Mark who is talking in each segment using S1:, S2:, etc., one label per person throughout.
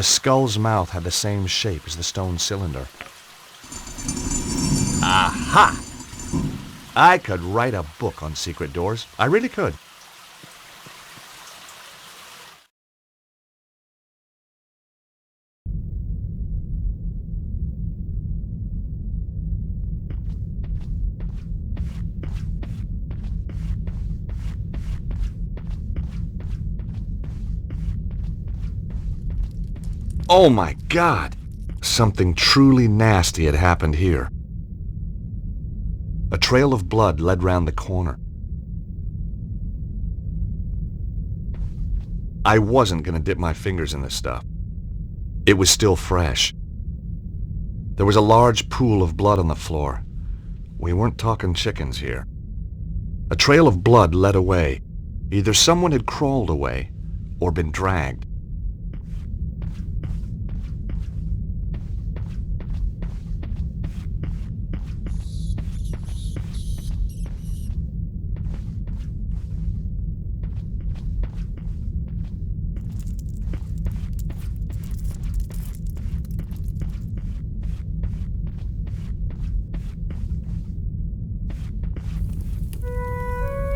S1: The skull's mouth had the same shape as the stone cylinder. Aha! I could write a book on secret doors. I really could. Oh my God! Something truly nasty had happened here. A trail of blood led round the corner. I wasn't going to dip my fingers in this stuff. It was still fresh. There was a large pool of blood on the floor. We weren't talking chickens here. A trail of blood led away. Either someone had crawled away or been dragged.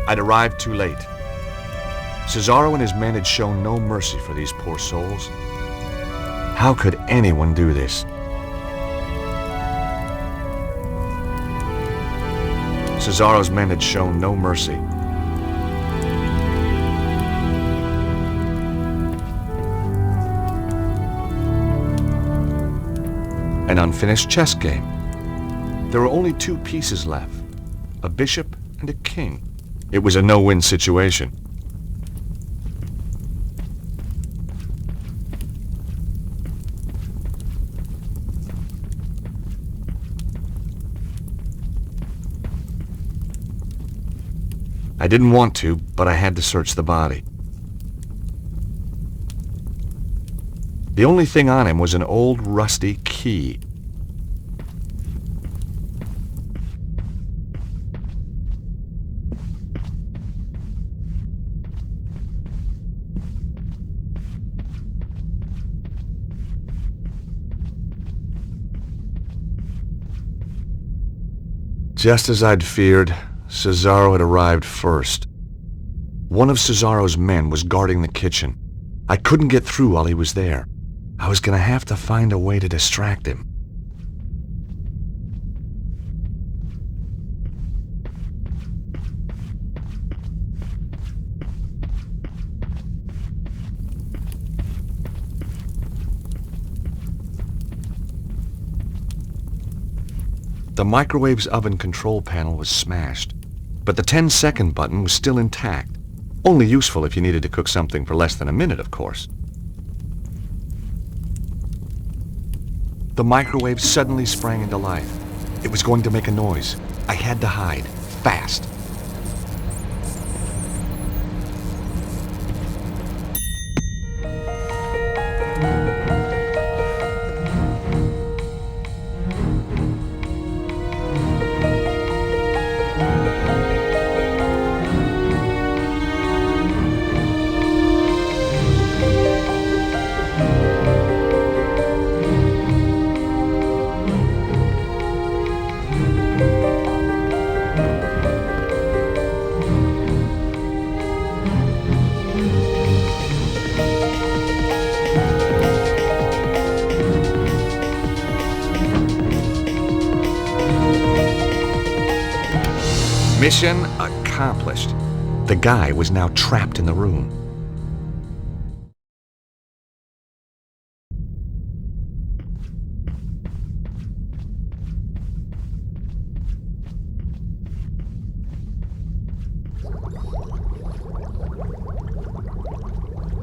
S1: I'd arrived too late. Cesaro and his men had shown no mercy for these poor souls. How could anyone do this? Cesaro's men had shown no mercy. An unfinished chess game. There were only two pieces left, a bishop and a king. It was a no-win situation. I didn't want to, but I had to search the body. The only thing on him was an old rusty key. Just as I'd feared, Cesaro had arrived first. One of Cesaro's men was guarding the kitchen. I couldn't get through while he was there. I was going to have to find a way to distract him. The microwave's oven control panel was smashed, but the 10-second button was still intact. Only useful if you needed to cook something for less than a minute, of course. The microwave suddenly sprang into life. It was going to make a noise. I had to hide, fast. Mission accomplished. The guy was now trapped in the room.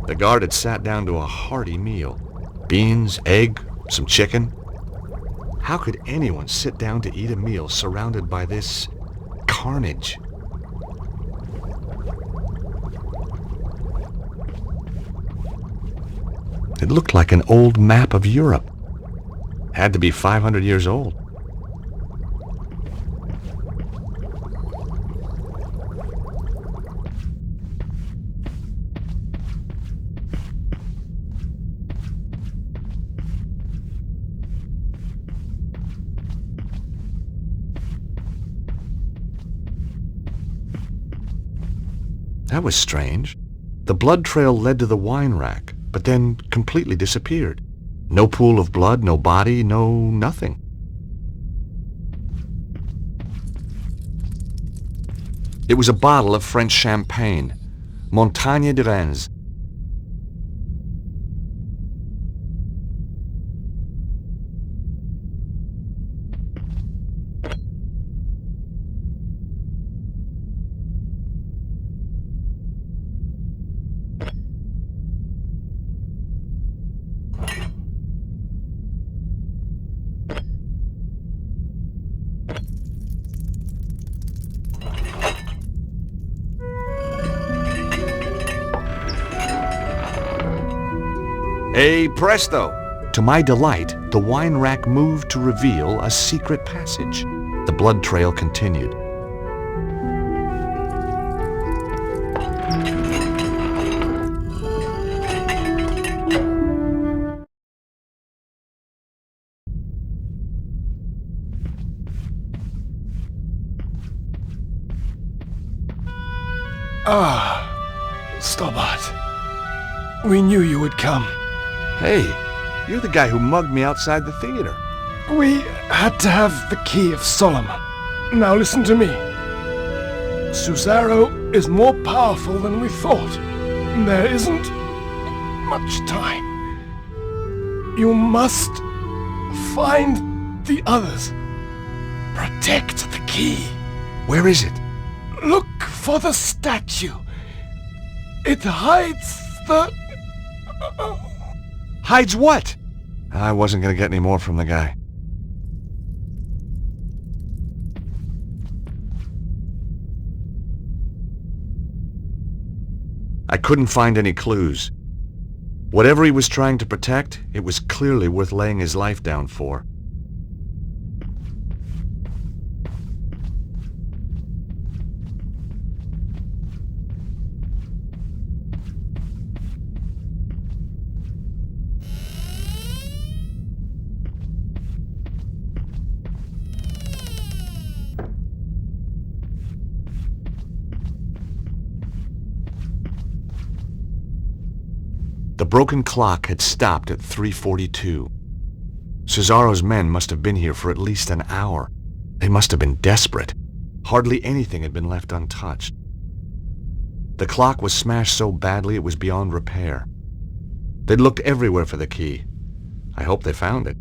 S1: The guard had sat down to a hearty meal. Beans, egg, some chicken. How could anyone sit down to eat a meal surrounded by this carnage? It looked like an old map of Europe. Had to be 500 years old. That was strange. The blood trail led to the wine rack, but then completely disappeared. No pool of blood, no body, no nothing. It was a bottle of French champagne, Montagne de Reims. Hey, presto! To my delight, the wine rack moved to reveal a secret passage. The blood trail continued.
S2: Stobart. We knew you would come.
S1: Hey, you're the guy who mugged me outside the theater.
S2: We had to have the Key of Solomon. Now listen to me. Susaro is more powerful than we thought. There isn't much time. You must find the others. Protect the key.
S1: Where is it?
S2: Look for the statue. It hides the...
S1: Hides what? I wasn't going to get any more from the guy. I couldn't find any clues. Whatever he was trying to protect, it was clearly worth laying his life down for. The broken clock had stopped at 3:42. Cesaro's men must have been here for at least an hour. They must have been desperate. Hardly anything had been left untouched. The clock was smashed so badly it was beyond repair. They'd looked everywhere for the key. I hope they found it.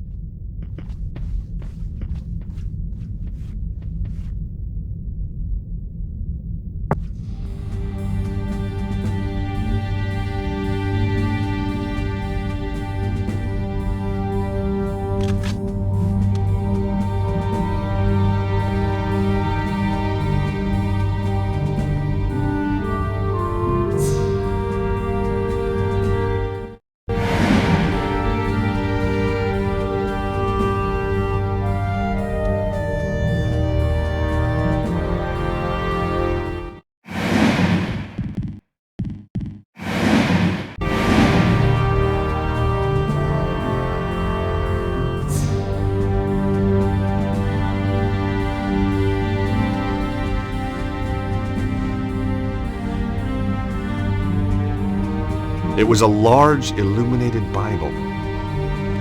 S1: It was a large, illuminated Bible.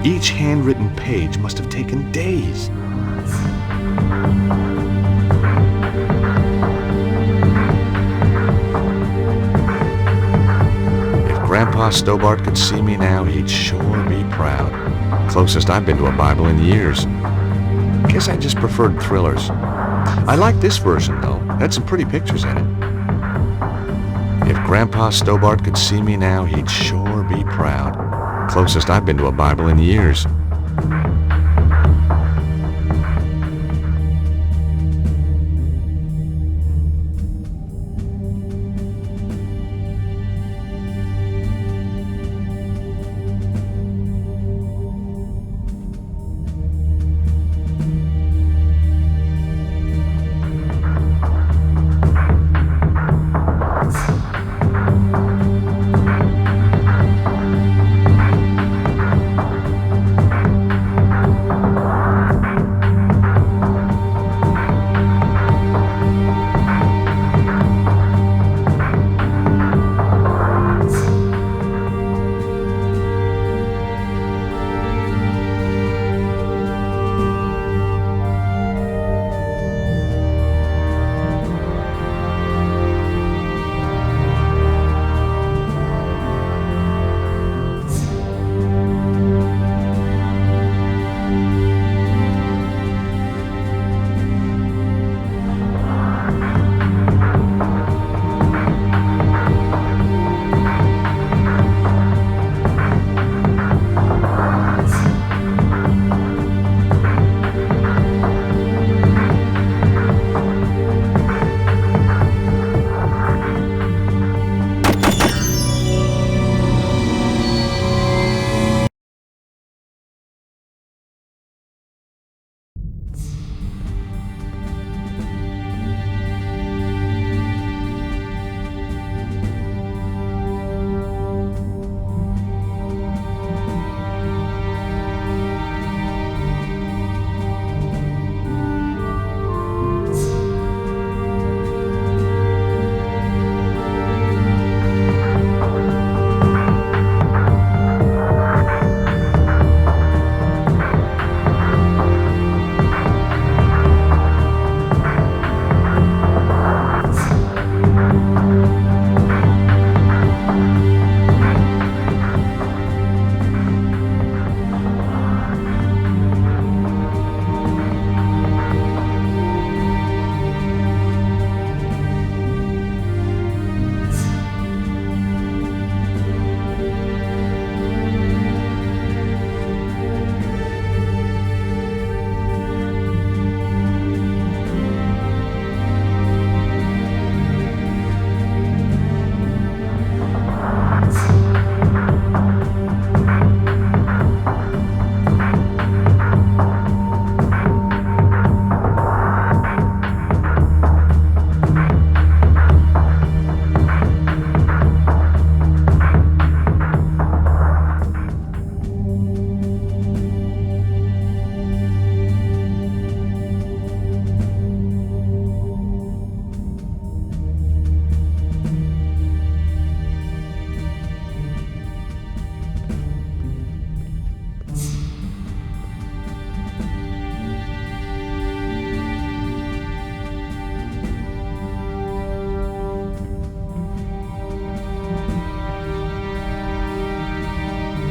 S1: Each handwritten page must have taken days. If Grandpa Stobart could see me now, he'd sure be proud. Closest I've been to a Bible in years. Guess I just preferred thrillers. I like this version, though. Had some pretty pictures in it. If Grandpa Stobart could see me now, he'd sure be proud. Closest I've been to a Bible in years.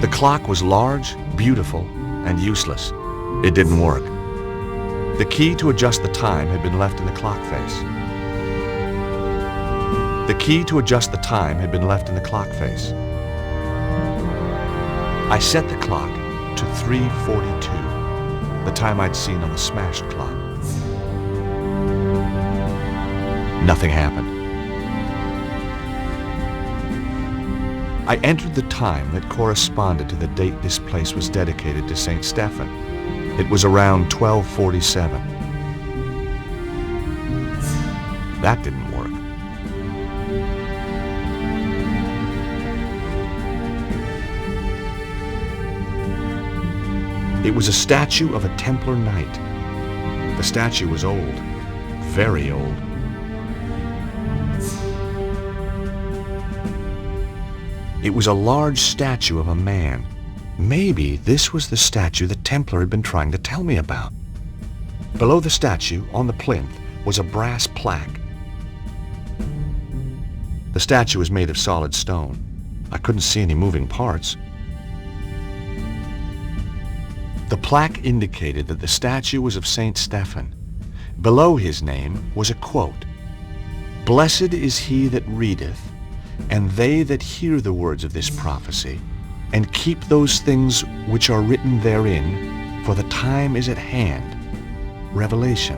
S1: The clock was large, beautiful, and useless. It didn't work. The key to adjust the time had been left in the clock face. The key to adjust the time had been left in the clock face. I set the clock to 3:42, the time I'd seen on the smashed clock. Nothing happened. I entered the time that corresponded to the date this place was dedicated to St. Stephen. It was around 12:47. That didn't work. It was a statue of a Templar knight. The statue was old, very old. It was a large statue of a man. Maybe this was the statue the Templar had been trying to tell me about. Below the statue, on the plinth, was a brass plaque. The statue was made of solid stone. I couldn't see any moving parts. The plaque indicated that the statue was of St. Stephen. Below his name was a quote, "Blessed is he that readeth, and they that hear the words of this prophecy, and keep those things which are written therein, for the time is at hand." Revelation.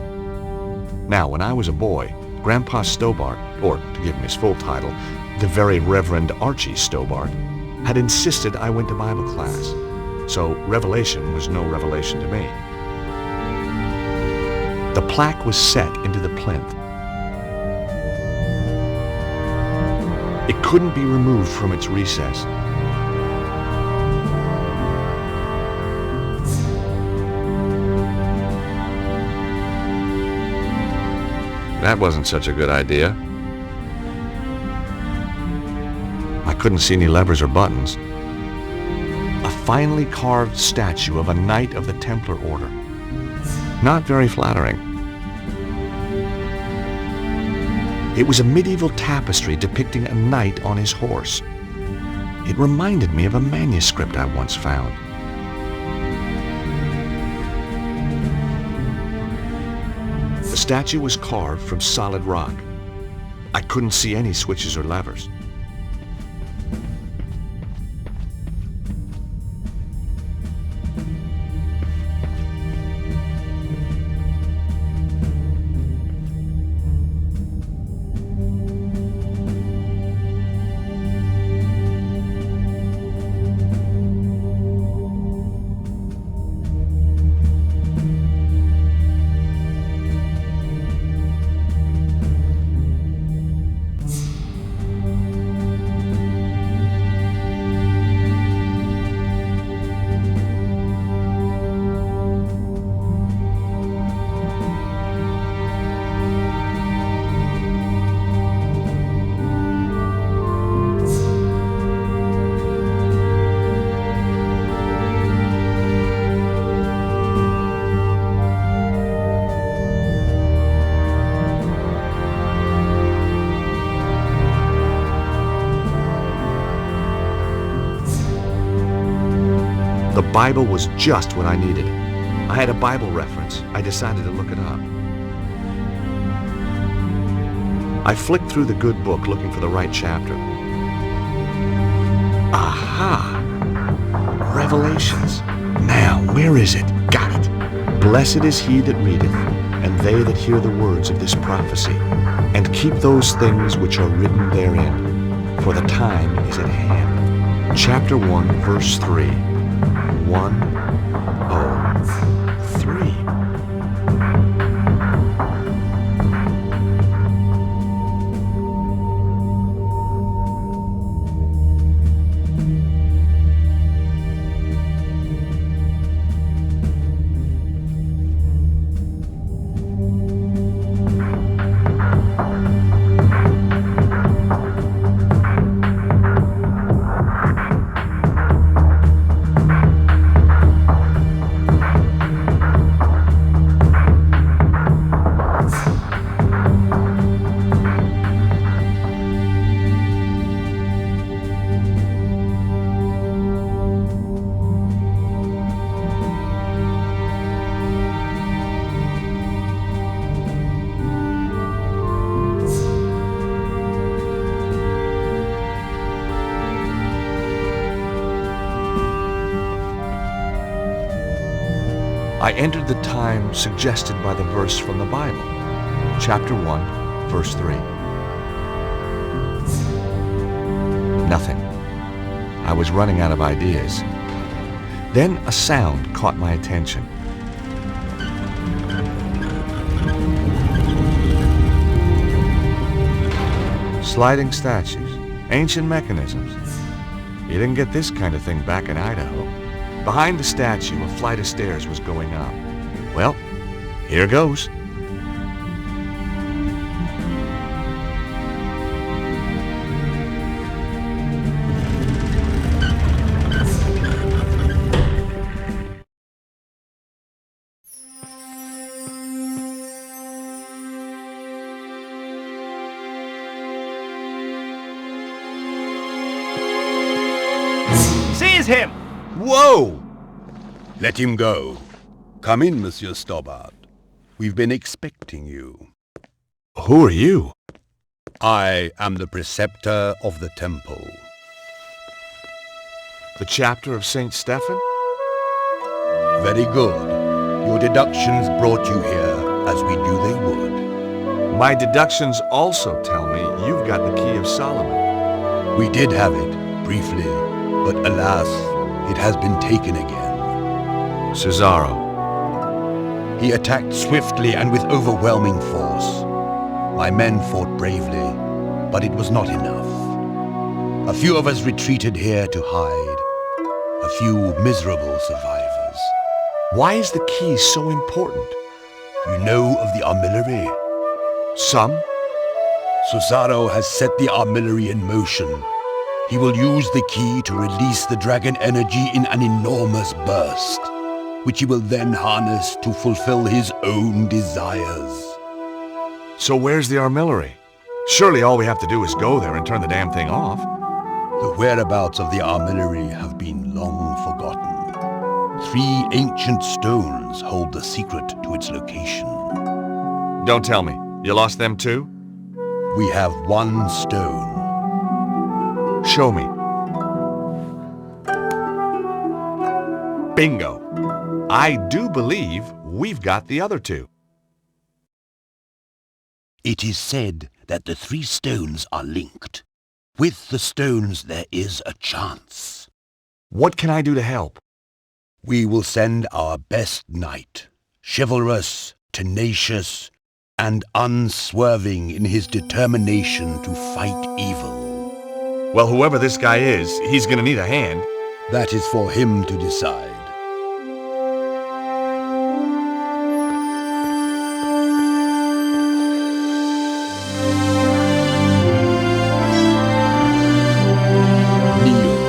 S1: Now, when I was a boy, Grandpa Stobart, or to give him his full title, the Very Reverend Archie Stobart, had insisted I went to Bible class. So Revelation was no revelation to me. The plaque was set into the plinth. It couldn't be removed from its recess. That wasn't such a good idea. I couldn't see any levers or buttons. A finely carved statue of a knight of the Templar Order. Not very flattering. It was a medieval tapestry depicting a knight on his horse. It reminded me of a manuscript I once found. The statue was carved from solid rock. I couldn't see any switches or levers. The Bible was just what I needed. I had a Bible reference. I decided to look it up. I flicked through the good book looking for the right chapter. Aha! Revelations. Now, where is it? Got it. Blessed is he that readeth, and they that hear the words of this prophecy, and keep those things which are written therein, for the time is at hand. Chapter 1, verse 3. 1:03. I entered the time suggested by the verse from the Bible, chapter 1, verse 3. Nothing. I was running out of ideas. Then a sound caught my attention. Sliding statues, ancient mechanisms. You didn't get this kind of thing back in Idaho. Behind the statue, a flight of stairs was going up. Well, here goes.
S2: Seize him!
S1: Whoa!
S3: Let him go. Come in, Monsieur Stobbart. We've been expecting you.
S1: Who are you?
S3: I am the preceptor of the temple.
S1: The chapter of St. Stephen?
S3: Very good. Your deductions brought you here, as we knew they would.
S1: My deductions also tell me you've got the Key of Solomon.
S3: We did have it, briefly, but alas, it has been taken again.
S1: Cesaro.
S3: He attacked swiftly and with overwhelming force. My men fought bravely, but it was not enough. A few of us retreated here to hide. A few miserable survivors.
S1: Why is the key so important?
S3: You know of the armillary?
S1: Some?
S3: Cesaro has set the armillary in motion. He will use the key to release the dragon energy in an enormous burst, which he will then harness to fulfill his own desires.
S1: So where's the armillary? Surely all we have to do is go there and turn the damn thing off.
S3: The whereabouts of the armillary have been long forgotten. 3 ancient stones hold the secret to its location.
S1: Don't tell me. You lost them too?
S3: We have 1 stone.
S1: Show me. Bingo. I do believe we've got the other 2.
S3: It is said that the 3 stones are linked. With the stones there is a chance.
S1: What can I do to help?
S3: We will send our best knight, chivalrous, tenacious, and unswerving in his determination to fight evil.
S1: Well, whoever this guy is, he's gonna need a hand.
S3: That is for him to decide. Kneel.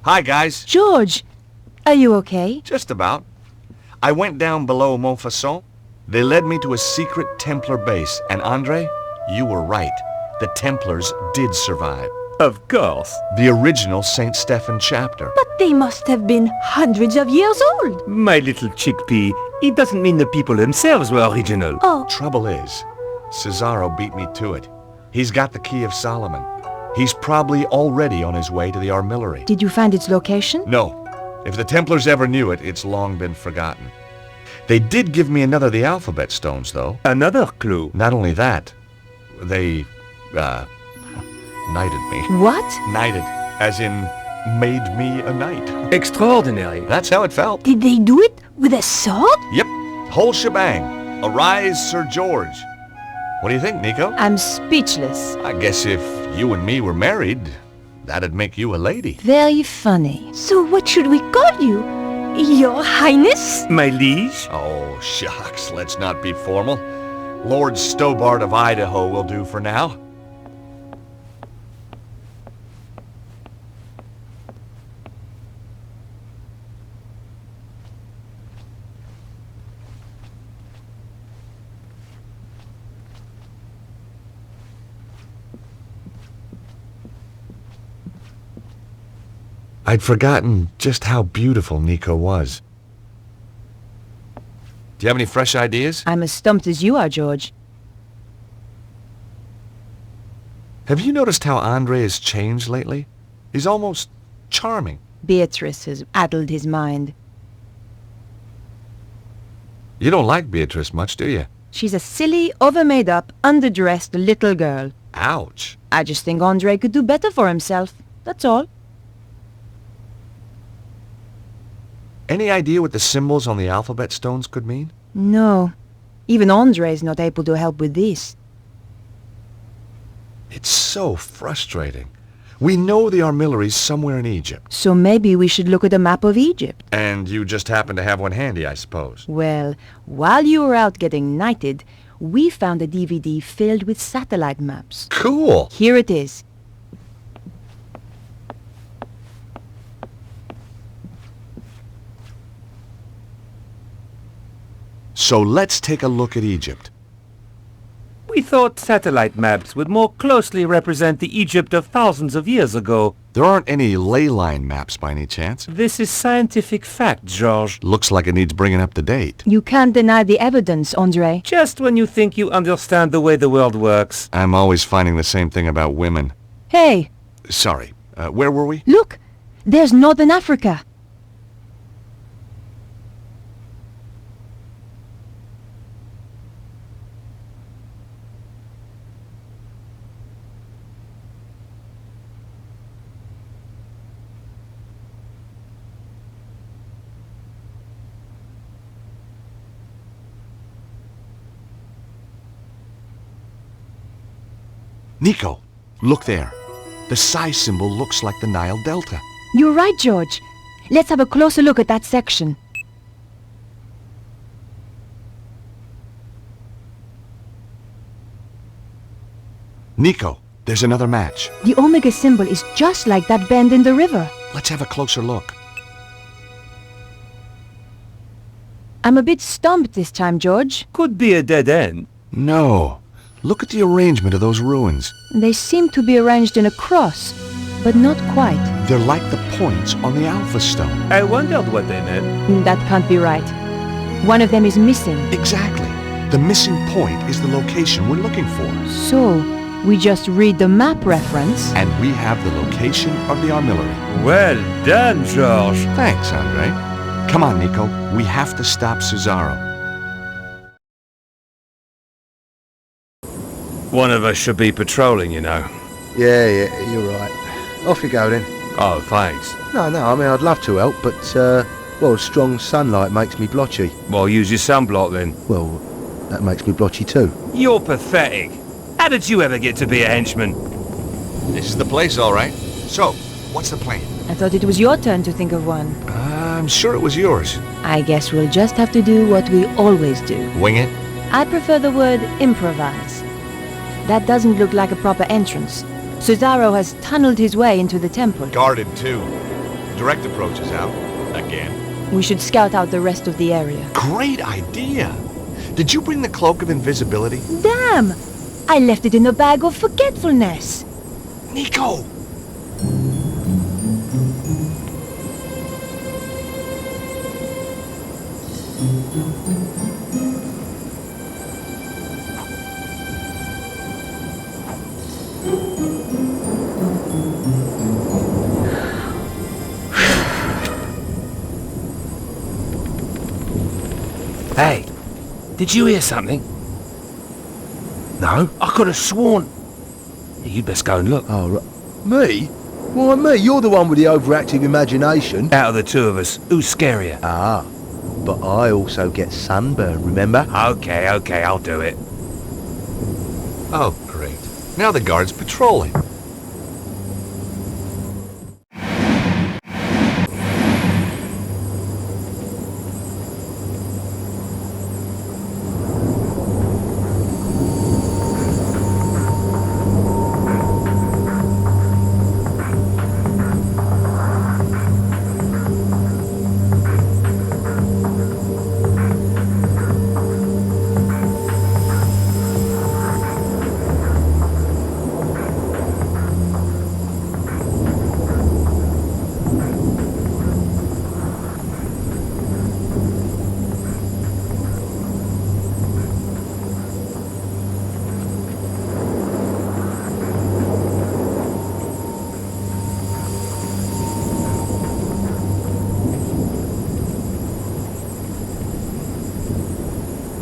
S1: Hi, guys.
S4: George, are you okay?
S1: Just about. I went down below Montfaucon. They led me to a secret Templar base, and Andre, you were right. The Templars did survive.
S5: Of course.
S1: The original St. Stephen chapter.
S4: But they must have been hundreds of years old.
S5: My little chickpea, it doesn't mean the people themselves were original.
S4: Oh,
S1: Trouble is, Cesaro beat me to it. He's got the Key of Solomon. He's probably already on his way to the armillary.
S4: did you find its location?
S1: No. If the Templars ever knew it, it's long been forgotten. They did give me another of the alphabet stones, though.
S5: Another clue.
S1: Not only that, they, knighted me.
S4: What?
S1: Knighted, as in made me a knight.
S5: Extraordinary.
S1: That's how it felt.
S4: Did they do it with a sword?
S1: Yep, whole shebang. Arise, Sir George. What do you think, Nico?
S4: I'm speechless.
S1: I guess if you and me were married, that'd make you a lady.
S4: Very funny. So what should we call you? Your Highness?
S5: My liege?
S1: Oh, shucks, let's not be formal. Lord Stobbart of Idaho will do for now. I'd forgotten just how beautiful Nico was. Do you have any fresh ideas?
S6: I'm as stumped as you are, George.
S1: Have you noticed how Andre has changed lately? He's almost charming.
S6: Beatrice has addled his mind.
S1: You don't like Beatrice much, do you?
S6: She's a silly, over-made-up, underdressed little girl.
S1: Ouch.
S6: I just think Andre could do better for himself. That's all.
S1: Any idea what the symbols on the alphabet stones could mean?
S6: No. Even Andre's not able to help with this.
S1: It's so frustrating. We know the armillery's somewhere in Egypt.
S6: So maybe we should look at a map of Egypt.
S1: And you just happen to have one handy, I suppose.
S6: Well, while you were out getting knighted, we found a DVD filled with satellite maps.
S1: Cool.
S6: Here it is.
S1: So let's take a look at Egypt.
S5: We thought satellite maps would more closely represent the Egypt of thousands of years ago.
S1: There aren't any ley line maps by any chance.
S5: This is scientific fact, George.
S1: Looks like it needs bringing up to date.
S6: You can't deny the evidence, Andre.
S5: Just when you think you understand the way the world works.
S1: I'm always finding the same thing about women.
S6: Hey,
S1: Sorry, where were we?
S6: look! There's Northern Africa.
S1: Nico, look there. The psi symbol looks like the Nile Delta.
S6: You're right, George. Let's have a closer look at that section.
S1: Nico, there's another match.
S6: The omega symbol is just like that bend in the river.
S1: Let's have a closer look.
S6: I'm a bit stumped this time, George.
S5: Could be a dead end.
S1: No. Look at the arrangement of those ruins.
S6: They seem to be arranged in a cross, but not quite.
S1: They're like the points on the Alpha Stone.
S5: I wondered what they meant.
S6: That can't be right. One of them is missing.
S1: Exactly. The missing point is the location we're looking for.
S6: So, we just read the map reference.
S1: And we have the location of the armillery.
S5: Well done, George.
S1: Thanks, Andre. Come on, Nico. We have to stop Cesaro.
S5: One of us should be patrolling, you know.
S7: Yeah, you're right. Off you go then.
S5: Oh, thanks.
S7: No, I mean, I'd love to help, but, well, strong sunlight makes me blotchy.
S5: Well, use your sunblock then.
S7: Well, that makes me blotchy too.
S5: You're pathetic. How did you ever get to be a henchman?
S1: This is the place, all right. So, what's the plan?
S6: I thought it was your turn to think of one.
S1: I'm sure it was yours.
S6: I guess we'll just have to do what we always do.
S1: Wing it?
S6: I prefer the word improvise. That doesn't look like a proper entrance. Cesaro has tunneled his way into the temple.
S1: Guarded, too. Direct approach is out. Again.
S6: We should scout out the rest of the area.
S1: Great idea! Did you bring the Cloak of Invisibility?
S6: Damn! I left it in a bag of forgetfulness.
S1: Nico!
S5: Hey, did you hear something?
S7: No?
S5: I could have sworn. You'd best go and look.
S7: Oh, right. Me? Why me? You're the one with the overactive imagination.
S5: Out of the two of us, who's scarier?
S7: Ah, but I also get sunburn, remember?
S5: Okay, I'll do it.
S1: Oh, great. Now the guard's patrolling.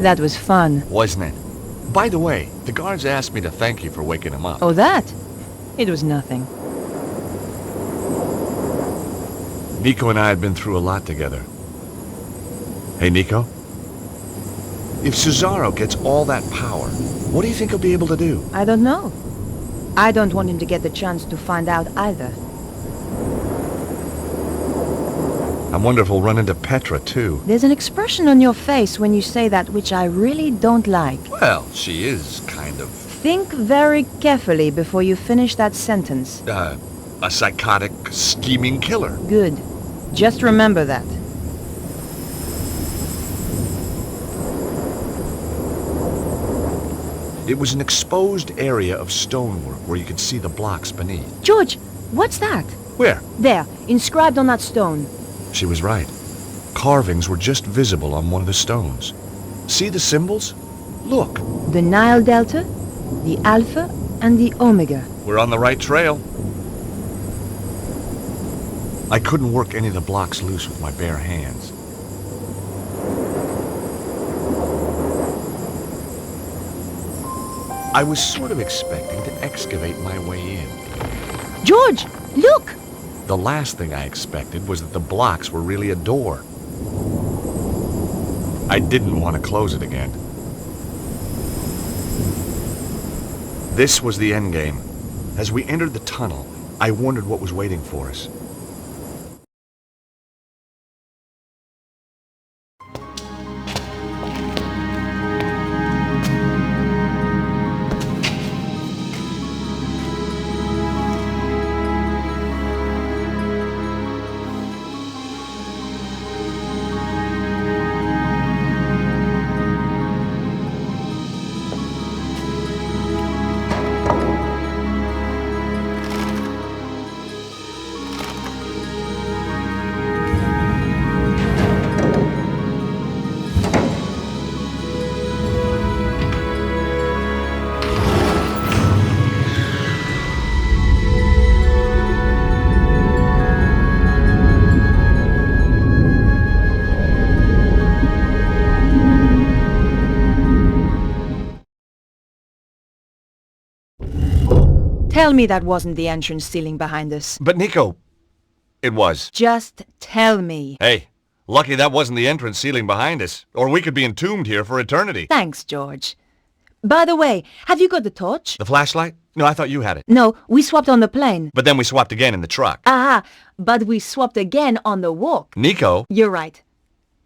S6: That was fun.
S1: Wasn't it? By the way, the guards asked me to thank you for waking him up.
S6: Oh, that? It was nothing.
S1: Nico and I had been through a lot together. Hey, Nico? If Cesaro gets all that power, what do you think he'll be able to do?
S6: I don't know. I don't want him to get the chance to find out either.
S1: I wonder if we'll run into Petra, too.
S6: There's an expression on your face when you say that which I really don't like.
S1: Well, she is kind of,
S6: Think very carefully before you finish that sentence.
S1: a psychotic, scheming killer.
S6: Good. Just remember that.
S1: It was an exposed area of stonework where you could see the blocks beneath.
S6: George, what's that?
S1: Where?
S6: There, inscribed on that stone.
S1: She was right. Carvings were just visible on one of the stones. See the symbols? Look,
S6: The Nile Delta, the Alpha, and the Omega.
S1: we're on the right trail. I couldn't work any of the blocks loose with my bare hands. I was sort of expecting to excavate my way in.
S6: George, look!
S1: The last thing I expected was that the blocks were really a door. I didn't want to close it again. This was the endgame. As we entered the tunnel, I wondered what was waiting for us.
S6: Tell me that wasn't the entrance ceiling behind us.
S1: But Nico, it was.
S6: Just tell me.
S1: Hey, lucky that wasn't the entrance ceiling behind us, or we could be entombed here for eternity.
S6: Thanks, George. By the way, have you got the torch?
S1: The flashlight? No, I thought you had it.
S6: No, we swapped on the plane.
S1: But then we swapped again in the truck.
S6: Aha, but we swapped again on the walk.
S1: Nico?
S6: You're right.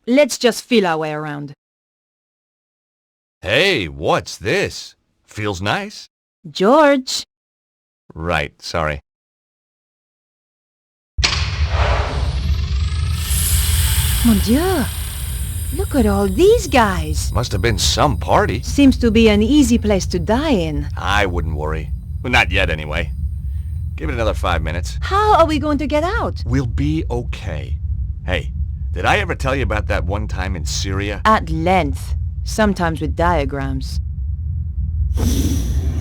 S6: Let's just feel our way around.
S1: Hey, what's this? Feels nice.
S6: George.
S1: Right, sorry.
S6: Mon Dieu. Look at all these guys.
S1: Must have been some party.
S6: Seems to be an easy place to die in.
S1: I wouldn't worry. Well, not yet, anyway. Give it another 5 minutes.
S6: How are we going to get out?
S1: We'll be okay. Hey, did I ever tell you about that one time in Syria?
S6: At length. Sometimes with diagrams.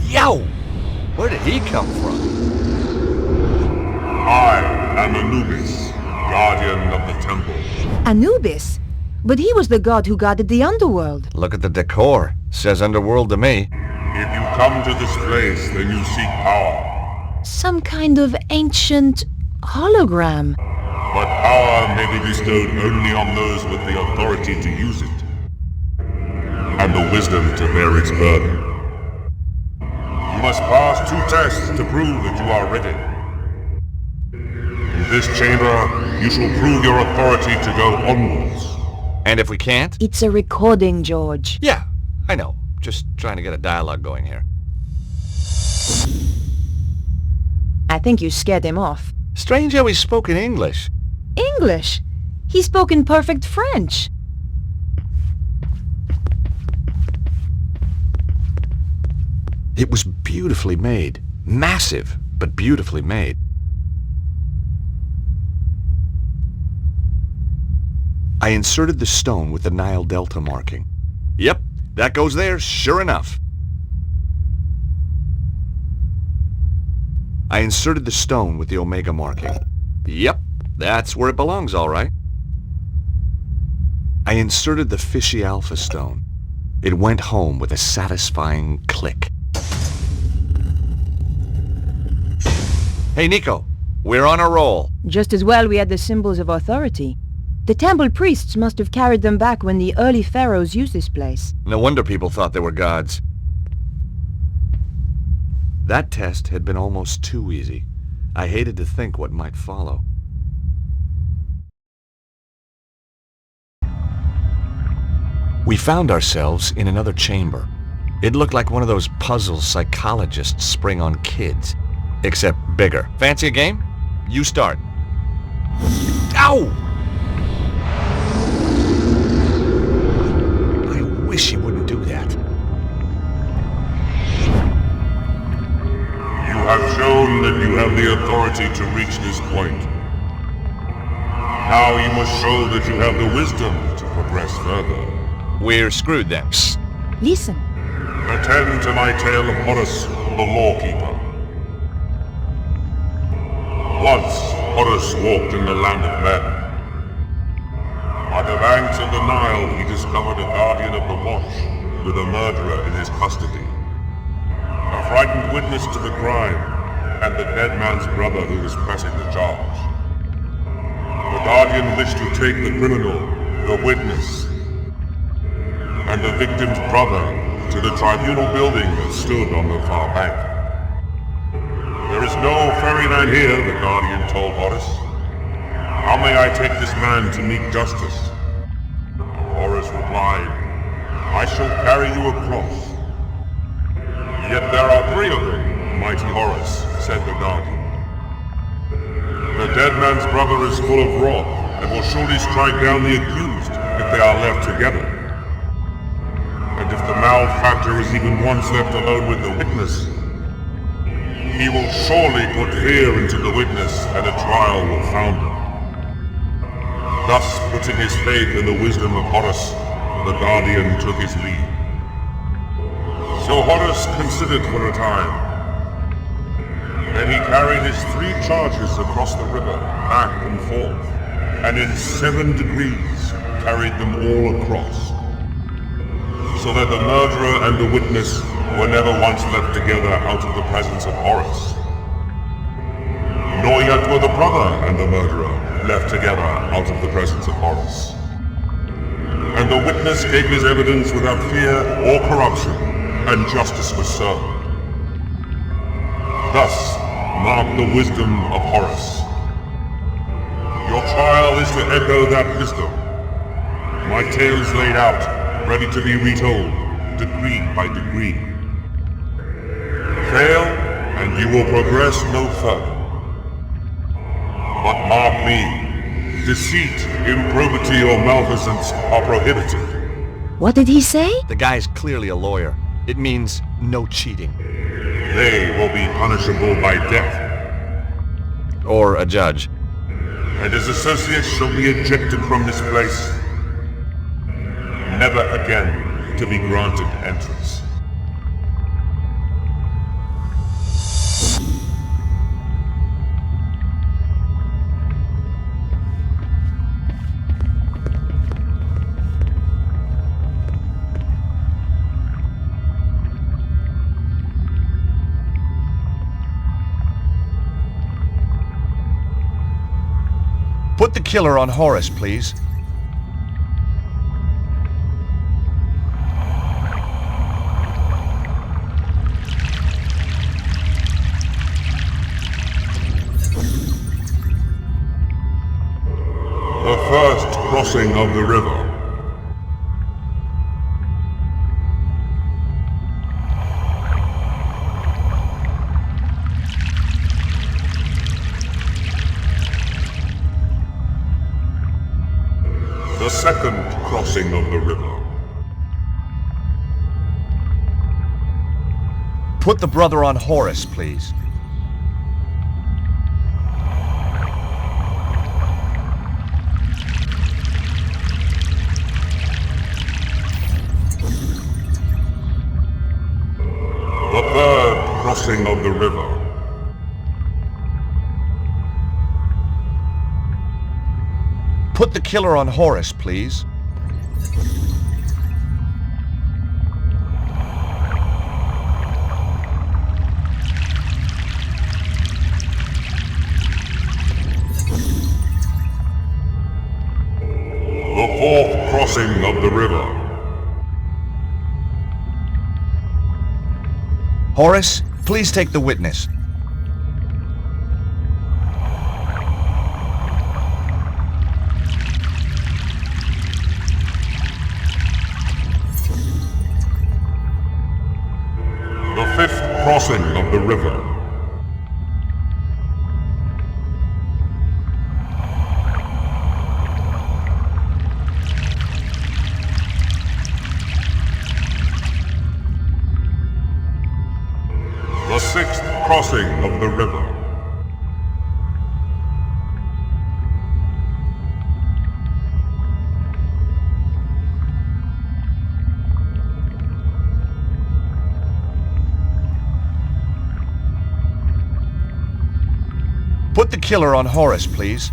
S1: Yo! Where did he come from?
S8: I am Anubis, guardian of the temple.
S6: Anubis? But he was the god who guarded the underworld.
S1: Look at the decor. Says underworld to me.
S8: If you come to this place, then you seek power.
S6: Some kind of ancient hologram.
S8: But power may be bestowed only on those with the authority to use it, and the wisdom to bear its burden. You must pass 2 tests to prove that you are ready. In this chamber, you shall prove your authority to go onwards.
S1: And if we can't?
S6: It's a recording, George.
S1: Yeah, I know. Just trying to get a dialogue going here.
S6: I think you scared him off.
S1: Strange how he spoke in English.
S6: English? He spoke in perfect French.
S1: It was beautifully made. Massive, but beautifully made. I inserted the stone with the Nile Delta marking. Yep, that goes there, sure enough. I inserted the stone with the Omega marking. Yep, that's where it belongs, all right. I inserted the fishy Alpha stone. It went home with a satisfying click. Hey, Nico, we're on a roll.
S6: Just as well we had the symbols of authority. The temple priests must have carried them back when the early pharaohs used this place.
S1: No wonder people thought they were gods. That test had been almost too easy. I hated to think what might follow. We found ourselves in another chamber. It looked like one of those puzzles psychologists spring on kids, except bigger. Fancy a game? You start. Ow! I wish you wouldn't do that.
S8: You have shown that you have the authority to reach this point. Now you must show that you have the wisdom to progress further.
S1: We're screwed then. Psst.
S6: Listen.
S8: Attend to my tale of Horus, the Lawkeeper. Once, Horus walked in the land of men. By the banks of the Nile, he discovered a guardian of the watch with a murderer in his custody. A frightened witness to the crime, and the dead man's brother who was pressing the charge. The guardian wished to take the criminal, the witness, and the victim's brother to the tribunal building that stood on the far bank. There is no ferryman here, the guardian told Horus. How may I take this man to meet justice? Horus replied, I shall carry you across. Yet there are 3 of them, mighty Horus, said the guardian. The dead man's brother is full of wrath, and will surely strike down the accused if they are left together. And if the malefactor is even once left alone with the witness, he will surely put fear into the witness, and a trial will found him. Thus, putting his faith in the wisdom of Horus, the guardian took his leave. So Horus considered for a time. Then he carried his 3 charges across the river, back and forth, and in 7 degrees carried them all across, so that the murderer and the witness were never once left together out of the presence of Horus. Nor yet were the brother and the murderer left together out of the presence of Horus. And the witness gave his evidence without fear or corruption, and justice was served. Thus mark the wisdom of Horus. Your trial is to echo that wisdom. My tale is laid out, ready to be retold, degree by degree. Fail, and you will progress no further. But mark me, deceit, improbity, or malfeasance are prohibited.
S6: What did he say?
S1: The guy's clearly a lawyer. It means no cheating.
S8: They will be punishable by death.
S1: Or a judge.
S8: And his associates shall be ejected from this place, never again to be granted entrance.
S1: Put the killer on Horus, please.
S8: The first crossing of the river. The second crossing of the river.
S1: Put the brother on Horus, please.
S8: The third crossing of the river.
S1: Put the killer on Horus, please. Horace, please take the witness.
S8: The fifth crossing of the river. The sixth crossing of the river.
S1: Put the killer on Horace, please.